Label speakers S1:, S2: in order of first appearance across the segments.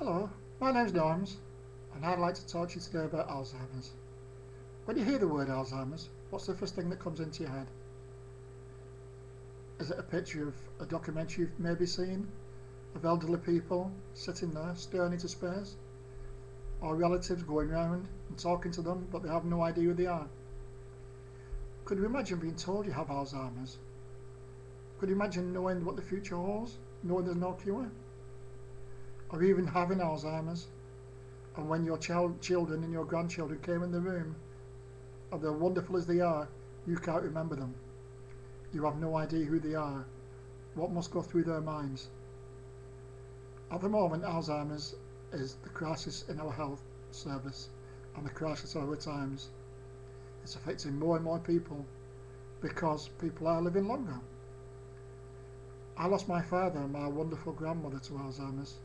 S1: Hello, my name's Norms, and I'd like to talk to you today about Alzheimer's. When you hear the word Alzheimer's, what's the first thing that comes into your head? Is it a picture of a documentary you've maybe seen, of elderly people sitting there staring into space, or relatives going round and talking to them but they have no idea who they are? Could you imagine being told you have Alzheimer's? Could you imagine knowing what the future holds, knowing there's no cure? Or even having Alzheimer's, and when your children and your grandchildren came in the room, and they're wonderful as they are, you can't remember them. You have no idea who they are, what must go through their minds. At the moment, Alzheimer's is the crisis in our health service and the crisis of our times. It's affecting more and more people because people are living longer. I lost my father and my wonderful grandmother to Alzheimer's.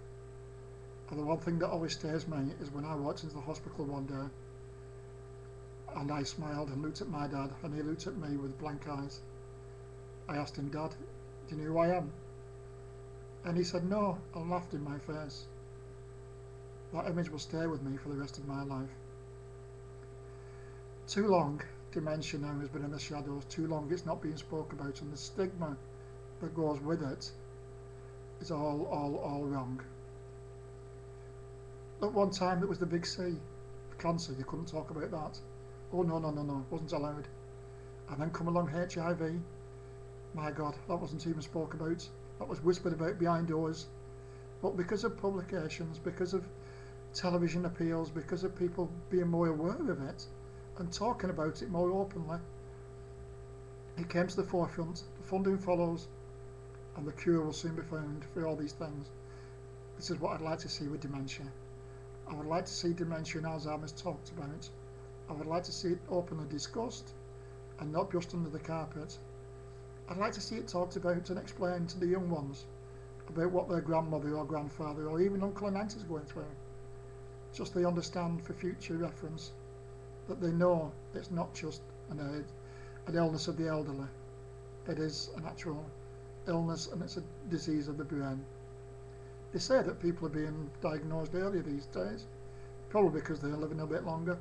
S1: And the one thing that always stays me is when I walked into the hospital one day and I smiled and looked at my dad and he looked at me with blank eyes. I asked him, "Dad, do you know who I am?" And he said no, and laughed in my face. That image will stay with me for the rest of my life. Too long dementia now has been in the shadows, too long it's not being spoke about, and the stigma that goes with it is all wrong. At one time it was the big C, cancer, you couldn't talk about that. Oh no, wasn't allowed. And then come along HIV, my God, that wasn't even spoke about, that was whispered about behind doors. But because of publications, because of television appeals, because of people being more aware of it and talking about it more openly, it came to the forefront, the funding follows, and the cure will soon be found for all these things. This is what I'd like to see with dementia. I would like to see dementia and Alzheimer's talked about. I would like to see it openly discussed and not brushed under the carpet. I'd like to see it talked about and explained to the young ones about what their grandmother or grandfather or even uncle and aunt is going through. Just they understand for future reference that they know it's not just an illness of the elderly. It is an actual illness and it's a disease of the brain. They say that people are being diagnosed earlier these days, probably because they're living a bit longer,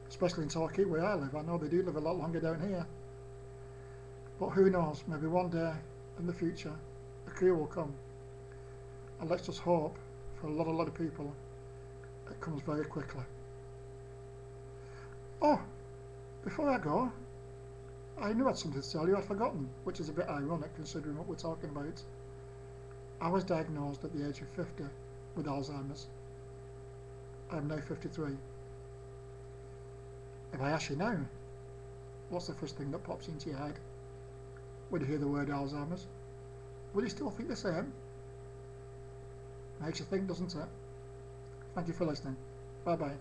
S1: especially in Torquay where I live. I know they do live a lot longer down here. But who knows, maybe one day in the future a cure will come. And let's just hope for a lot of people it comes very quickly. Oh, before I go, I knew I had something to tell you I'd forgotten, which is a bit ironic considering what we're talking about. I was diagnosed at the age of 50 with Alzheimer's. I'm now 53. If I ask you now, what's the first thing that pops into your head when you hear the word Alzheimer's? Will you still think the same? Makes you think, doesn't it? Thank you for listening. Bye bye.